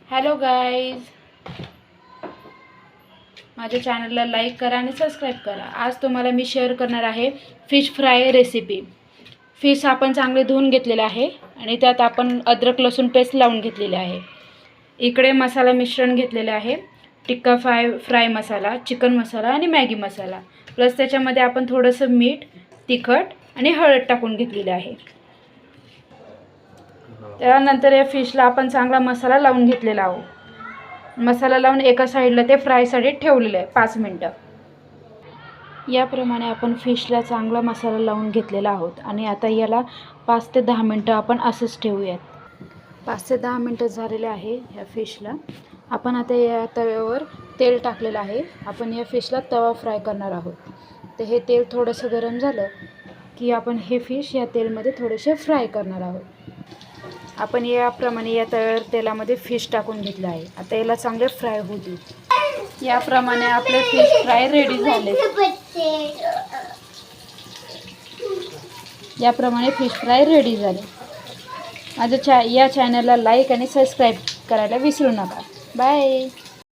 Hello guys, माझ्या चॅनलला like करा आणि सबस्क्राईब करा। आज तुम्हाला मी शेअर करणार आहे फिश फ्राय रेसिपी। फिश आपण चांगले धुवून घेतलेले आहे आणि त्यात आपण अद्रक लसूण पेस्ट लावून घेतलेली आहे। इकडे मसाला मिश्रण घेतलेले आहे, टिक्का फ्राय मसाला, चिकन मसाला आणि मॅगी मसाला, प्लस त्याच्यामध्ये आपण थोडंसं मीठ, तिखट आणि हळद टाकून घेतलेले आहे। त्यानंतर या फिशला आपण चांगला मसाला लावून घेतलेला आहोत। मसाला लावून एका साईडला ते फ्रायसाठी ठेवलेलं आहे 5 मिनिटं। याप्रमाणे आपण फिशला चांगला मसाला लावून घेतलेला आहोत आणि आता याला 5 ते 10 मिनिटं आपण असंच ठेवूयात। 5 ते 10 मिनिटं झालेले आहे या फिशला। आपण आता या तव्यावर तेल टाकलेलं आहे। आपण या फिशला तवा फ्राय करणार आहोत। तर हे तेल थोडंसं गरम झालं की आपण हे फिश या तेलमध्ये थोडेसे फ्राय करणार आहोत। आपण याप्रमाणे या तव्यावर तेलामध्ये फिश टाकून घेतलं आहे। आता याला चांगले फ्राय होऊ दे। याप्रमाणे आपले फिश फ्राय रेडी झाले। याप्रमाणे फिश फ्राय रेडी झाले। माझ्या या चॅनलला लाईक आणि सबस्क्राईब करायला विसरू नका। बाय।